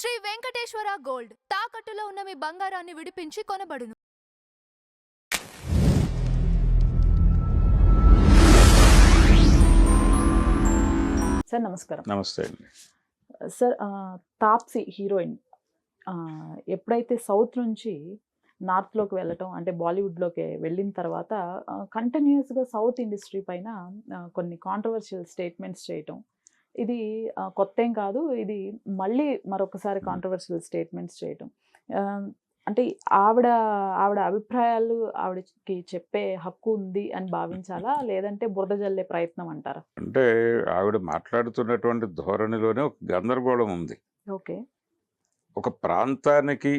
Shri Venkateswara gold తాకట్టులో ఉన్న మీ బంగారాన్ని విడిపించి కొనబడును. సార్ నమస్కారం. నమస్తే అండి. సార్ తాప్సీ హీరోయిన్ ఎప్పుడైతే సౌత్ నుంచి నార్త్‌లోకి వెళ్ళటం అంటే బాలీవుడ్‌లోకి వెళ్ళిన తర్వాత కంటిన్యూయస్‌గా సౌత్ ఇండస్ట్రీ పైన కొన్ని కాంట్రోవర్షియల్ స్టేట్మెంట్స్ చేయటం. ఇది కొత్తేం కాదు. ఇది మళ్ళీ మరొకసారి కాంట్రోవర్షియల్ స్టేట్మెంట్స్ చేయటం. అంటే ఆవిడ ఆవిడ అభిప్రాయాలు ఆవిడకి చెప్పే హక్కు ఉంది అని భావించాలా? లేదంటే బురద జల్లే ప్రయత్నం అంటారా? అంటే ఆవిడ మాట్లాడుతున్నటువంటి ధోరణిలోనే ఒక గందరగోళం ఉంది. ఓకే. ఒక ప్రాంతానికి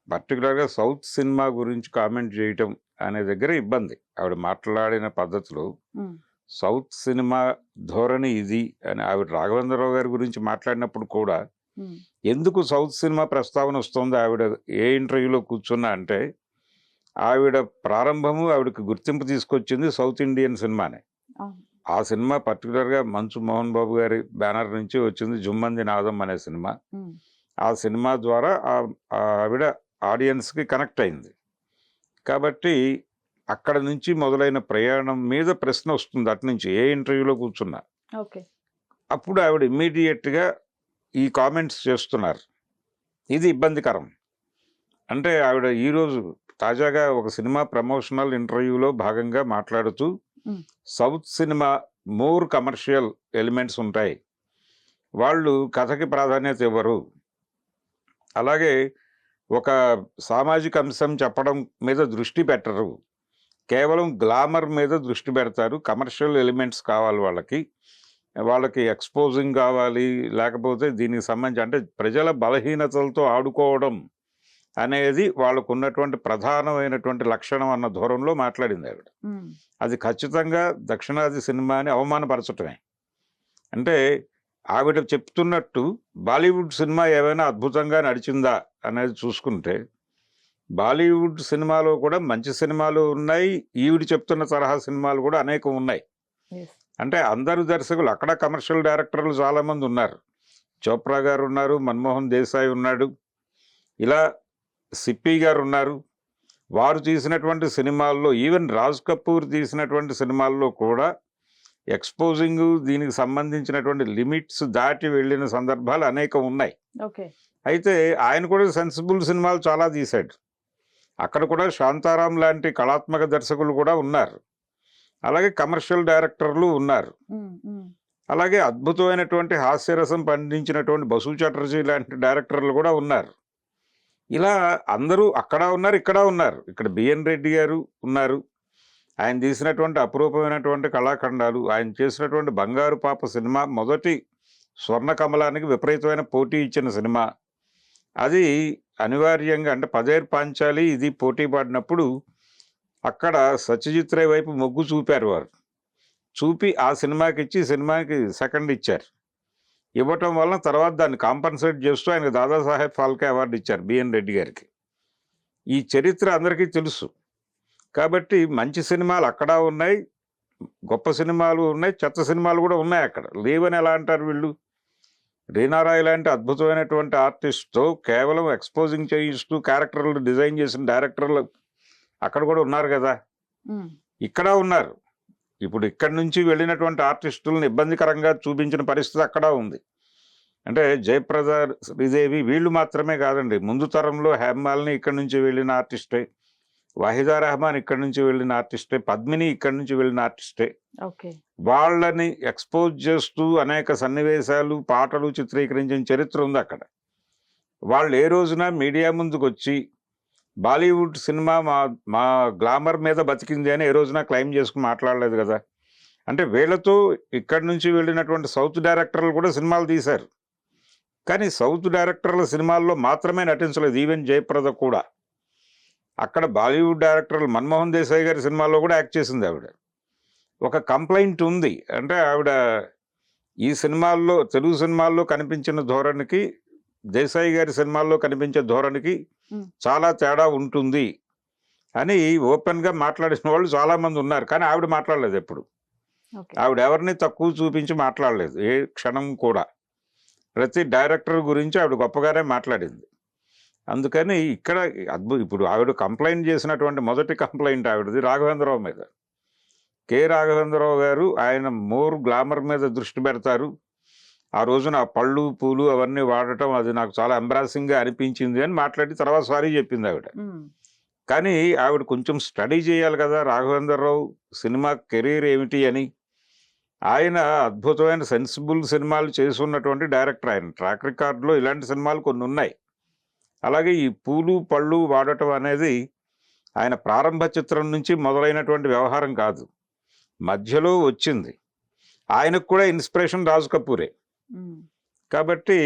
పర్టికులర్‌గా సౌత్ సినిమా గురించి కామెంట్ చేయటం అనే దగ్గర ఇబ్బంది. ఆవిడ మాట్లాడిన పద్ధతిలో హ్మ్. సౌత్ సినిమా ధోరణి ఇది అని ఆవిడ రాఘవేంద్రరావు గారి గురించి మాట్లాడినప్పుడు కూడా హ్మ్. ఎందుకు సౌత్ సినిమా ప్రస్తావన వస్తుంది ఆవిడ ఏ ఇంటర్వ్యూలో కూర్చున్నా అంటే, ఆవిడ ప్రారంభము ఆవిడకి గుర్తింపు తీసుకొచ్చింది సౌత్ ఇండియన్ సినిమానే. అవును. ఆ సినిమా పర్టికులర్‌గా మంచు మోహన్ బాబు గారి బ్యానర్ నుంచి వచ్చింది 'జుమ్మంది నాదం' అనే సినిమా. హ్మ్. ఆ సినిమా ద్వారా ఆవిడ ఆడియన్స్‌కి కనెక్ట్ అయింది. కాబట్టి అక్కడ నుంచి మొదలైన ప్రయాణం మీద ప్రశ్న వస్తుంది అటునుంచి ఏ ఇంటర్వ్యూలో కూర్చున్నా. ఓకే. అప్పుడు ఆవిడ ఇమ్మీడియేట్‌గా ఈ కామెంట్స్ చేస్తున్నారు. ఇది ఇబ్బందికరం. అంటే ఆవిడ ఈరోజు తాజాగా ఒక సినిమా ప్రమోషనల్ ఇంటర్వ్యూలో భాగంగా మాట్లాడుతూ హ్మ్. South cinema more commercial elements ఉంటాయి. వాళ్ళు కథకి ప్రాధాన్యత ఇవ్వరు. అలాగే ఒక సామాజిక అంశం చెప్పడం మీద దృష్టి పెట్టరు. కేవలం గ్లామర్ మీద దృష్టి పెడతారు. కమర్షియల్ ఎలిమెంట్స్ కావాలి వాళ్ళకి. వాళ్ళకి ఎక్స్‌పోజింగ్ కావాలి. లేకపోతే దీనికి సంబంధించి అంటే ప్రజల బలహీనతలతో ఆడుకోవడం అనేది వాళ్ళకున్నటువంటి ప్రధానమైనటువంటి లక్షణం అన్న ధోరణిలో మాట్లాడింది ఆవిడ. హ్మ్. అది ఖచ్చితంగా దక్షిణాది సినిమాని అవమానపరచటమే. అంటే ఆవిడ చెప్తున్నట్టు బాలీవుడ్ సినిమా ఏమైనా అద్భుతంగా నడిచిందా అనేది చూసుకుంటే, బాలీవుడ్ సినిమాలో కూడా మంచి సినిమాలు ఉన్నాయి. ఈవిడ చెప్తున్న తరహా సినిమాలు కూడా అనేకం ఉన్నాయి. యెస్. అంటే అందరు దర్శకులు అక్కడ కమర్షియల్ డైరెక్టర్లు చాలామంది ఉన్నారు. చోప్రా గారు ఉన్నారు, మన్మోహన్ దేశాయ్ ఉన్నాడు, ఇలా సిప్పి గారు ఉన్నారు. వారు తీసినటువంటి సినిమాల్లో ఈవెన్ రాజ్ కపూర్ తీసినటువంటి సినిమాల్లో కూడా ఎక్స్‌పోజింగు దీనికి సంబంధించినటువంటి లిమిట్స్ దాటి వెళ్ళిన సందర్భాలు అనేకం ఉన్నాయి. ఓకే. అయితే ఆయన కూడా సెన్సిబుల్ సినిమాలు చాలా తీశాడు. అక్కడ కూడా శాంతారాం లాంటి కళాత్మక దర్శకులు కూడా ఉన్నారు. అలాగే కమర్షియల్ డైరెక్టర్లు ఉన్నారు. హ్మ్. హ్మ్. అలాగే అద్భుతమైనటువంటి హాస్యరసం పండించినటువంటి బసు చటర్జీ లాంటి డైరెక్టర్లు కూడా ఉన్నారు. ఇలా అందరూ అక్కడ ఉన్నారు, ఇక్కడ ఉన్నారు. ఇక్కడ బిఎన్ రెడ్డి గారు ఉన్నారు. ఆయన తీసినటువంటి అపురూపమైనటువంటి కళాఖండాలు, ఆయన చేసినటువంటి 'బంగారు పాప' సినిమా మొదటి స్వర్ణ కమలానికి విపరీతమైన పోటీ ఇచ్చిన సినిమా. అది అనివార్యంగా అంటే 'పదేర్ పాంచాలి' ఇది పోటీ పడినప్పుడు అక్కడ సత్యజిత్ రే వైపు మొగ్గు చూపారు వారు. చూపి ఆ సినిమాకిచ్చి సినిమాకి సెకండ్ ఇచ్చారు. ఇవ్వటం వలన తర్వాత దాన్ని కాంపన్సేట్ చేస్తూ ఆయనకు దాదాసాహెబ్ ఫాల్కే అవార్డు ఇచ్చారు బిఎన్ రెడ్డి గారికి. ఈ చరిత్ర అందరికీ తెలుసు. కాబట్టి మంచి సినిమాలు అక్కడ ఉన్నాయి, గొప్ప సినిమాలు ఉన్నాయి, చెత్త సినిమాలు కూడా ఉన్నాయి అక్కడ. లేవని ఎలా అంటారు వీళ్ళు? రీనా రాయ్ లాంటి అద్భుతమైనటువంటి ఆర్టిస్ట్‌తో కేవలం ఎక్స్‌పోజింగ్ చేయిస్తూ క్యారెక్టర్లు డిజైన్ చేసిన డైరెక్టర్లు అక్కడ కూడా ఉన్నారు కదా! హ్మ్. ఇక్కడ ఉన్నారు. ఇప్పుడు ఇక్కడి నుంచి వెళ్ళినటువంటి ఆర్టిస్టులను ఇబ్బందికరంగా చూపించిన పరిస్థితి అక్కడ ఉంది. అంటే జయప్రద, శ్రీదేవి వీళ్ళు మాత్రమే కాదండి. ముందు తరంలో హేమమాలిని ఇక్కడి నుంచి వెళ్ళిన ఆర్టిస్టే. వాహిదా రెహమాన్ ఇక్కడి నుంచి వెళ్ళిన ఆర్టిస్టే. పద్మిని ఇక్కడి నుంచి వెళ్ళిన ఆర్టిస్టే. ఓకే. వాళ్ళని ఎక్స్‌పోజ్ చేస్తూ అనేక సన్నివేశాలు, పాటలు చిత్రీకరించిన చరిత్ర ఉంది అక్కడ. వాళ్ళు ఏ రోజున మీడియా ముందుకొచ్చి బాలీవుడ్ సినిమా మా మా గ్లామర్ మీద బతికింది అని ఏ రోజున క్లెయిమ్ చేసుకొని మాట్లాడలేదు కదా! అంటే వీళ్ళతో ఇక్కడి నుంచి వెళ్ళినటువంటి సౌత్ డైరెక్టర్లు కూడా సినిమాలు తీశారు. కానీ సౌత్ డైరెక్టర్ల సినిమాల్లో మాత్రమే నటించలేదు. ఈవెన్ జయప్రద కూడా. అక్కడ బాలీవుడ్ డైరెక్టర్లు మన్మోహన్ దేశాయ్ గారి సినిమాల్లో కూడా యాక్ట్ చేసింది ఆవిడ. ఒక కంప్లెయింట్ ఉంది. అంటే ఆవిడ ఈ సినిమాల్లో తెలుగు సినిమాల్లో కనిపించిన ధోరణికి, దేశాయ్ గారి సినిమాల్లో కనిపించే ధోరణికి హ్మ్. చాలా తేడా ఉంటుంది అని ఓపెన్‌గా మాట్లాడిన వాళ్ళు చాలామంది ఉన్నారు. కానీ ఆవిడ మాట్లాడలేదు ఎప్పుడు. ఓకే. ఆవిడ ఎవరిని తక్కువ చూపించి మాట్లాడలేదు. ఏ క్షణం కూడా. ప్రతి డైరెక్టర్ గురించి ఆవిడ గొప్పగానే మాట్లాడింది. అందుకని ఇక్కడ ఇప్పుడు ఆవిడ కంప్లైంట్ చేసినటువంటి మొదటి కంప్లైంట్ ఆవిడది రాఘవేంద్రరావు మీద. రాఘవేంద్రరావు గారు ఆయన మోర్ గ్లామర్ మీద దృష్టి పెడతారు. ఆ రోజున ఆ పళ్ళు పూలు అవన్నీ వాడటం అది నాకు చాలా ఎంబ్రాసింగ్గా అనిపించింది అని మాట్లాడి తర్వాత సారీ చెప్పింది ఆవిడ. కానీ ఆవిడ కొంచెం స్టడీ చేయాలి కదా రాఘవేంద్రరావు సినిమా కెరీర్ ఏమిటి అని. ఆయన అద్భుతమైన సెన్సిబుల్ సినిమాలు చేసున్నటువంటి డైరెక్టర్. ఆయన ట్రాక్ రికార్డులో ఇలాంటి సినిమాలు కొన్ని ఉన్నాయి. అలాగే ఈ పూలు పళ్ళు వాడటం అనేది ఆయన ప్రారంభ చిత్రం నుంచి మొదలైనటువంటి వ్యవహారం కాదు, మధ్యలో వచ్చింది. ఆయనకు కూడా ఇన్స్పిరేషన్ రాజ్ కపూరే. కాబట్టి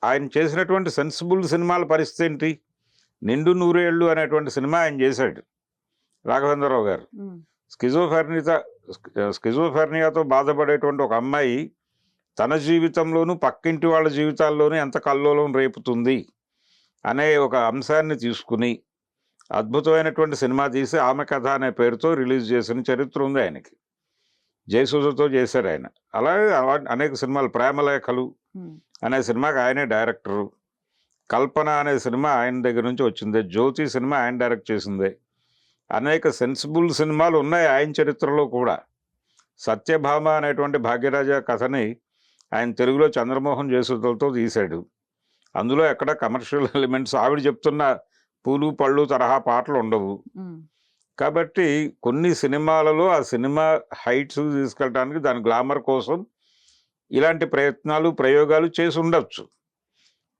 ఆయన చేసినటువంటి సెన్సిబుల్ సినిమాల పరిస్థితి ఏంటి? నిండు నూరేళ్ళు అనేటువంటి సినిమా ఆయన చేశాడు రాఘవేంద్రరావు గారు. స్కిజోఫెర్నియాతో బాధపడేటువంటి ఒక అమ్మాయి తన జీవితంలోనూ పక్కింటి వాళ్ళ జీవితాల్లోనూ ఎంత కల్లోలం రేపుతుంది అనే ఒక అంశాన్ని తీసుకుని అద్భుతమైనటువంటి సినిమా తీసి ఆమె కథ అనే పేరుతో రిలీజ్ చేసిన చరిత్ర ఉంది ఆయనకి. జయసూజతో చేశారు ఆయన. అలాగే అనేక సినిమాలు, ప్రేమలేఖలు అనే సినిమాకి ఆయనే డైరెక్టరు. కల్పన అనే సినిమా ఆయన దగ్గర నుంచి వచ్చిందే. జ్యోతి సినిమా ఆయన డైరెక్ట్ చేసిందే. అనేక సెన్సిబుల్ సినిమాలు ఉన్నాయి ఆయన చరిత్రలో కూడా. సత్యభామ అనేటువంటి భాగ్యరాజ కథని ఆయన తెలుగులో చంద్రమోహన్ జయసూదలతో తీశాడు. అందులో ఎక్కడ కమర్షియల్ ఎలిమెంట్స్ ఆవిడ చెప్తున్న పూలు పళ్ళు తరహా పాటలు ఉండవు. కాబట్టి కొన్ని సినిమాలలో ఆ సినిమా హైట్స్ తీసుకెళ్ళడానికి దాని గ్లామర్ కోసం ఇలాంటి ప్రయత్నాలు ప్రయోగాలు చేసి ఉండొచ్చు.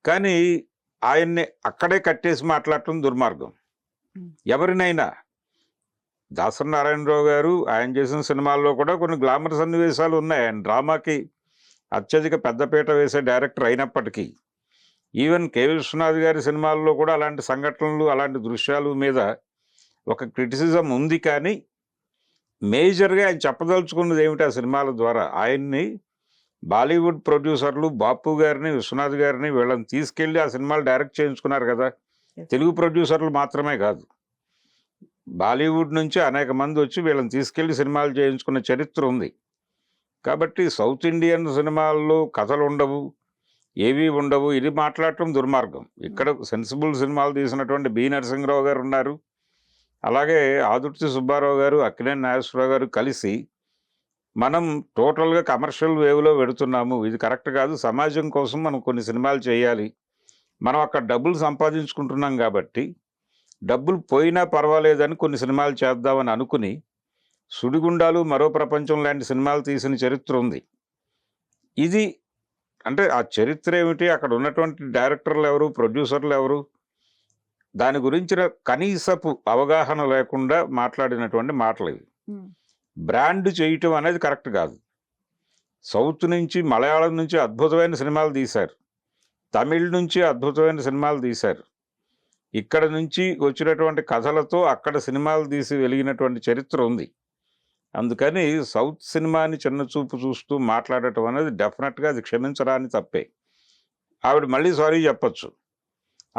కానీ ఆయన్ని అక్కడే కట్టేసి మాట్లాడటం దుర్మార్గం. ఎవరినైనా దాసరి నారాయణరావు గారు ఆయన చేసిన సినిమాల్లో కూడా కొన్ని గ్లామర్ సన్నివేశాలు ఉన్నాయి. ఆయన డ్రామాకి అత్యధిక పెద్దపీట వేసే డైరెక్టర్ అయినప్పటికీ ఈవెన్ విశ్వనాథ్ గారి సినిమాల్లో కూడా అలాంటి సంఘటనలు అలాంటి దృశ్యాలు మీద ఒక క్రిటిసిజం ఉంది. కానీ మేజర్గా ఆయన చెప్పదలుచుకున్నది ఏమిటి ఆ సినిమాల ద్వారా? ఆయన్ని బాలీవుడ్ ప్రొడ్యూసర్లు బాపు గారిని విశ్వనాథ్ గారిని వీళ్ళని తీసుకెళ్ళి ఆ సినిమాలు డైరెక్ట్ చేయించుకున్నారు కదా. తెలుగు ప్రొడ్యూసర్లు మాత్రమే కాదు, బాలీవుడ్ నుంచి అనేక మంది వచ్చి వీళ్ళని తీసుకెళ్ళి సినిమాలు చేయించుకున్న చరిత్ర ఉంది. కాబట్టి సౌత్ ఇండియన్ సినిమాల్లో కథలు ఉండవు, ఏవి ఉండవు, ఇది మాట్లాడటం దుర్మార్గం. ఇక్కడ సెన్సిబుల్ సినిమాలు తీసినటువంటి బి నరసింహరావు గారు ఉన్నారు. అలాగే ఆదుర్తి సుబ్బారావు గారు, అక్కినేని నాగేశ్వరరావు గారు కలిసి మనం టోటల్గా కమర్షియల్ వేవ్లో పెడుతున్నాము, ఇది కరెక్ట్ కాదు, సమాజం కోసం మనం కొన్ని సినిమాలు చేయాలి, మనం అక్కడ డబ్బులు సంపాదించుకుంటున్నాం కాబట్టి డబ్బులు పోయినా పర్వాలేదని కొన్ని సినిమాలు చేద్దామని అనుకుని సుడిగుండాలు, మరో ప్రపంచం లాంటి సినిమాలు తీసిన చరిత్ర ఉంది. ఇది అంటే ఆ చరిత్ర ఏమిటి, అక్కడ ఉన్నటువంటి డైరెక్టర్లు ఎవరు, ప్రొడ్యూసర్లు ఎవరు, దాని గురించిన కనీసపు అవగాహన లేకుండా మాట్లాడినటువంటి మాటలు ఇవి. బ్రాండ్ చేయటం అనేది కరెక్ట్ కాదు. సౌత్ నుంచి, మలయాళం నుంచి అద్భుతమైన సినిమాలు తీశారు, తమిళ్ నుంచి అద్భుతమైన సినిమాలు తీశారు. ఇక్కడ నుంచి వచ్చినటువంటి కథలతో అక్కడ సినిమాలు తీసి వెలిగినటువంటి చరిత్ర ఉంది. అందుకని సౌత్ సినిమాని చిన్న చూపు చూస్తూ మాట్లాడటం అనేది డెఫినెట్గా అది క్షమించరాని తప్పే. ఆవిడ మళ్ళీ సారీ చెప్పచ్చు.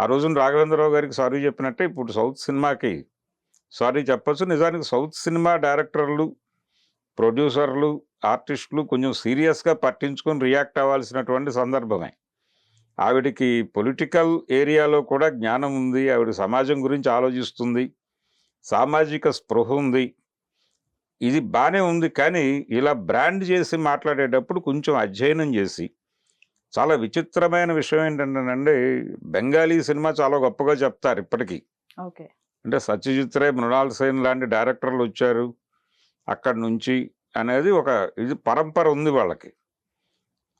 ఆ రోజున రాఘవేంద్రరావు గారికి సారీ చెప్పినట్టే ఇప్పుడు సౌత్ సినిమాకి సారీ చెప్పచ్చు. నిజానికి సౌత్ సినిమా డైరెక్టర్లు, ప్రొడ్యూసర్లు, ఆర్టిస్టులు కొంచెం సీరియస్గా పట్టించుకొని రియాక్ట్ అవ్వాల్సినటువంటి సందర్భమే. ఆవిడికి పొలిటికల్ ఏరియాలో కూడా జ్ఞానం ఉంది, ఆవిడ సమాజం గురించి ఆలోచిస్తుంది, సామాజిక స్పృహ ఉంది, ఇది బాగానే ఉంది. కానీ ఇలా బ్రాండ్ చేసి మాట్లాడేటప్పుడు కొంచెం అధ్యయనం చేసి, చాలా విచిత్రమైన విషయం ఏంటంటేనండి, బెంగాలీ సినిమా చాలా గొప్పగా చెప్తారు ఇప్పటికీ. ఓకే, అంటే సత్యజిత్ రే, మృణాల్ సేన్ లాంటి డైరెక్టర్లు వచ్చారు అక్కడి నుంచి అనేది ఒక ఇది పరంపర ఉంది వాళ్ళకి.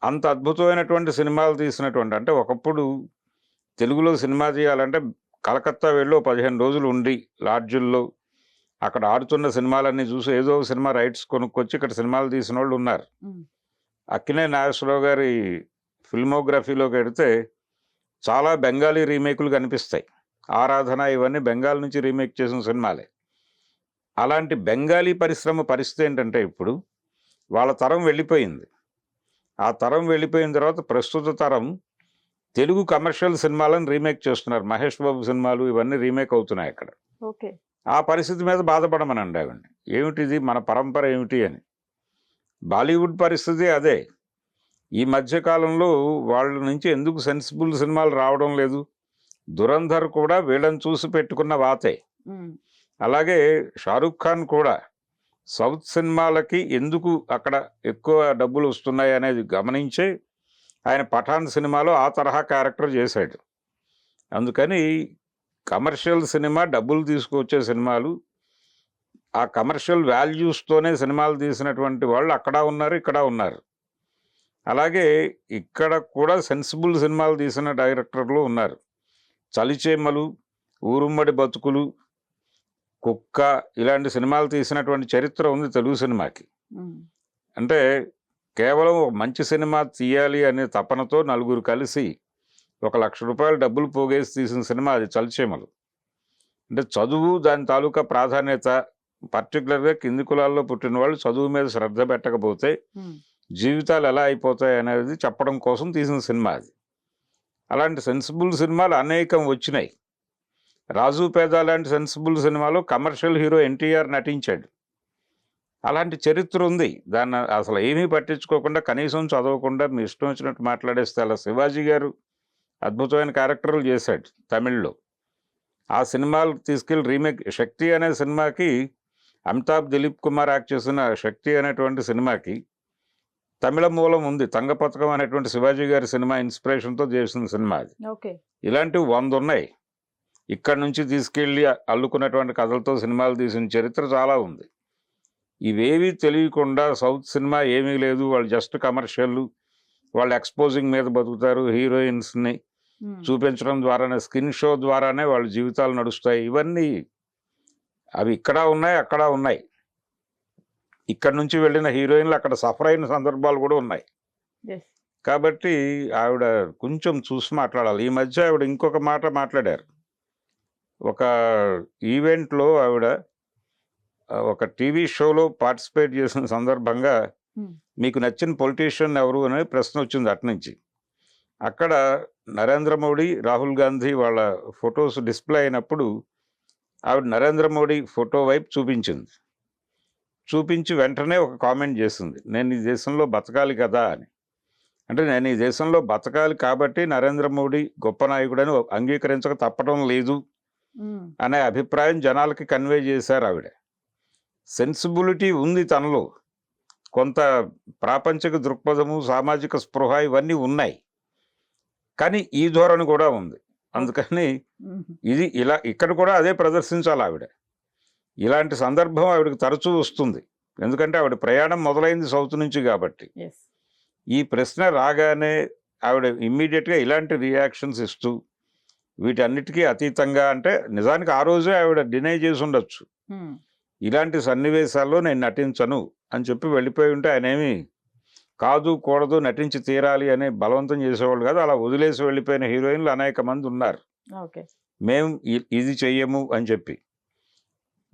అంత అద్భుతమైనటువంటి సినిమాలు తీసినటువంటి, అంటే ఒకప్పుడు తెలుగులో సినిమా తీయాలంటే కలకత్తా వెళ్ళి 15 రోజులు ఉండి లాడ్జుల్లో అక్కడ ఆడుతున్న సినిమాలన్నీ చూసి ఏదో సినిమా రైట్స్ కొనుక్కొచ్చి ఇక్కడ సినిమాలు తీసిన వాళ్ళు ఉన్నారు. అక్కినేని నాగేశ్వరరావు గారి ఫిల్మోగ్రఫీలోకి వెడితే చాలా బెంగాలీ రీమేకులు కనిపిస్తాయి. ఆరాధన ఇవన్నీ బెంగాల్ నుంచి రీమేక్ చేసిన సినిమాలే. అలాంటి బెంగాలీ పరిశ్రమ పరిస్థితి ఏంటంటే ఇప్పుడు వాళ్ళ తరం వెళ్ళిపోయింది. ఆ తరం వెళ్ళిపోయిన తర్వాత ప్రస్తుత తరం తెలుగు కమర్షియల్ సినిమాలను రీమేక్ చేస్తున్నారు. మహేష్ బాబు సినిమాలు ఇవన్నీ రీమేక్ అవుతున్నాయి అక్కడ. ఓకే, ఆ పరిస్థితి మీద బాధపడమనండి ఆవిడ్ని. ఏమిటిది మన పరంపర ఏమిటి అని. బాలీవుడ్ పరిస్థితి అదే. ఈ మధ్య కాలంలో వాళ్ళ నుంచి ఎందుకు సెన్సిబుల్ సినిమాలు రావడం లేదు? దురంధర్ కూడా వీళ్ళని చూసి పెట్టుకున్న వాతే. ఉమ్, అలాగే షారుఖ్ ఖాన్ కూడా సౌత్ సినిమాలకి ఎందుకు అక్కడ ఎక్కువ డబ్బులు వస్తున్నాయి అనేది గమనించే ఆయన పఠాన్ సినిమాలో ఆ తరహా క్యారెక్టర్ చేశాడు. అందుకని కమర్షియల్ సినిమా, డబ్బులు తీసుకొచ్చే సినిమాలు, ఆ కమర్షియల్ వాల్యూస్తోనే సినిమాలు తీసినటువంటి వాళ్ళు అక్కడ ఉన్నారు, ఇక్కడ ఉన్నారు. అలాగే ఇక్కడ కూడా సెన్సిబుల్ సినిమాలు తీసిన డైరెక్టర్లు ఉన్నారు. చలిచేమలు, ఊరుమ్మడి బతుకులు, కుక్క ఇలాంటి సినిమాలు తీసినటువంటి చరిత్ర ఉంది తెలుగు సినిమాకి. ఉమ్, అంటే కేవలం ఒక మంచి సినిమా తీయాలి అనే తపనతో నలుగురు కలిసి ₹1,00,000 డబ్బులు పోగేసి తీసిన సినిమా అది చలిచేమలు. అంటే చదువు, దాని తాలూకా ప్రాధాన్యత, పర్టికులర్గా కింది కులాల్లో పుట్టిన వాళ్ళు చదువు మీద శ్రద్ధ పెట్టకపోతే ఉమ్, జీవితాలు ఎలా అయిపోతాయి అనేది చెప్పడం కోసం తీసిన సినిమా అది. అలాంటి సెన్సిబుల్ సినిమాలు అనేకం వచ్చినాయి. రాజు పేద లాంటి సెన్సిబుల్ సినిమాలో కమర్షియల్ హీరో ఎన్టీఆర్ నటించాడు. అలాంటి చరిత్ర ఉంది. దాన్ని అసలు ఏమీ పట్టించుకోకుండా, కనీసం చదవకుండా మీ ఇష్టం వచ్చినట్టు మాట్లాడేస్తే అలా శివాజీ గారు అద్భుతమైన క్యారెక్టర్లు చేశాడు తమిళ్లో. ఆ సినిమాలు తీసుకెళ్ళి రీమేక్, శక్తి అనే సినిమాకి అమితాబ్, దిలీప్ కుమార్ యాక్ట్ చేసిన శక్తి అనేటువంటి సినిమాకి తమిళ మూలం ఉంది. తంగపథకం అనేటువంటి శివాజీ గారి సినిమా ఇన్స్పిరేషన్తో చేసిన సినిమా అది. ఓకే. ఇలాంటివి 100 ఉన్నాయి. ఇక్కడి నుంచి తీసుకెళ్ళి అల్లుకున్నటువంటి కథలతో సినిమాలు తీసిన చరిత్ర చాలా ఉంది. ఇవేవి తెలియకుండా సౌత్ సినిమా ఏమీ లేదు, వాళ్ళు జస్ట్ కమర్షియల్, వాళ్ళు ఎక్స్పోజింగ్ మీద బతుకుతారు, హీరోయిన్స్ని ఉమ్, చూపించడం ద్వారానే, స్కిన్ షో ద్వారానే వాళ్ళ జీవితాలు నడుస్తాయి. ఇవన్నీ అవి ఇక్కడ ఉన్నాయి, అక్కడ ఉన్నాయి. ఇక్కడ నుంచి వెళ్ళిన హీరోయిన్లు అక్కడ సఫర్ అయిన సందర్భాలు కూడా ఉన్నాయి. yes. కాబట్టి ఆవిడ కొంచెం చూసి మాట్లాడాలి. ఈ మధ్య ఆవిడ ఇంకొక మాట మాట్లాడారు. ఒక ఈవెంట్లో ఆవిడ ఒక టీవీ షోలో పార్టిసిపేట్ చేసిన సందర్భంగా ఉమ్, మీకు నచ్చిన పొలిటీషియన్ ఎవరు అనే ప్రశ్న వచ్చింది అటు నుంచి. అక్కడ నరేంద్ర మోడీ, రాహుల్ గాంధీ వాళ్ళ ఫొటోస్ డిస్ప్లే అయినప్పుడు ఆవిడ నరేంద్ర మోడీ ఫోటో వైపు చూపించింది. చూపించి వెంటనే ఒక కామెంట్ చేసింది, నేను ఈ దేశంలో బతకాలి కదా అని. అంటే నేను ఈ దేశంలో బతకాలి కాబట్టి నరేంద్ర మోడీ గొప్ప నాయకుడని అంగీకరించక తప్పడం లేదు ఉమ్, అనే అభిప్రాయం జనాలకి కన్వే చేశారు ఆవిడ. సెన్సిబిలిటీ ఉంది తనలో, కొంత ప్రాపంచిక దృక్పథము, సామాజిక స్పృహ ఇవన్నీ ఉన్నాయి, కానీ ఈ ధోరణి కూడా ఉంది. అందుకని ఉమ్, ఇది ఇలా ఇక్కడ కూడా అదే ప్రదర్శించాలి ఆవిడ. ఇలాంటి సందర్భం ఆవిడకి తరచూ వస్తుంది, ఎందుకంటే ఆవిడ ప్రయాణం మొదలైంది సౌత్ నుంచి కాబట్టి. yes. ఈ ప్రశ్న రాగానే ఆవిడ ఇమ్మీడియట్గా ఇలాంటి రియాక్షన్స్ ఇస్తూ వీటన్నిటికీ అతీతంగా, అంటే నిజానికి ఆ రోజే ఆవిడ డినై చేసి ఉండొచ్చు, ఉమ్, ఇలాంటి సన్నివేశాల్లో నేను నటించను అని చెప్పి వెళ్ళిపోయి ఉంటే ఆయన ఏమి కాదు, కూడదు, నటించి తీరాలి అని బలవంతం చేసేవాళ్ళు కాదు. అలా వదిలేసి వెళ్ళిపోయిన హీరోయిన్లు అనేక మంది ఉన్నారు. ఓకే. మేము ఇది చెయ్యము అని చెప్పి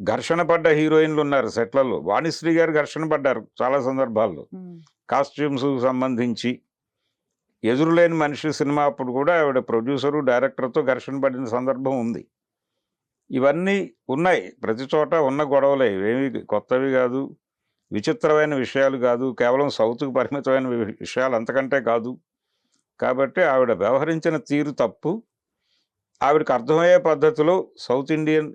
ఘర్షణ పడ్డ హీరోయిన్లు ఉన్నారు సెట్లలో. వాణిశ్రీ గారు ఘర్షణ పడ్డారు చాలా సందర్భాల్లో, ఉమ్, కాస్ట్యూమ్స్ సంబంధించి. ఎదురులేని మనిషి సినిమా అప్పుడు కూడా ఆవిడ ప్రొడ్యూసరు, డైరెక్టర్తో ఘర్షణ పడిన సందర్భం ఉంది. ఇవన్నీ ఉన్నాయి, ప్రతి చోట ఉన్న గొడవలే, ఇవేమి కొత్తవి కాదు, విచిత్రమైన విషయాలు కాదు, కేవలం సౌత్కు పరిమితమైన విషయాలు అంతకంటే కాదు. కాబట్టి ఆవిడ వ్యవహరించిన తీరు తప్పు. ఆవిడకి అర్థమయ్యే పద్ధతిలో సౌత్ ఇండియన్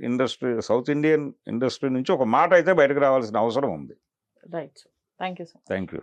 ఇండస్ట్రీ నుంచి ఒక మాట అయితే బయటకు రావాల్సిన అవసరం ఉంది. Right. Thank you sir. Thank you.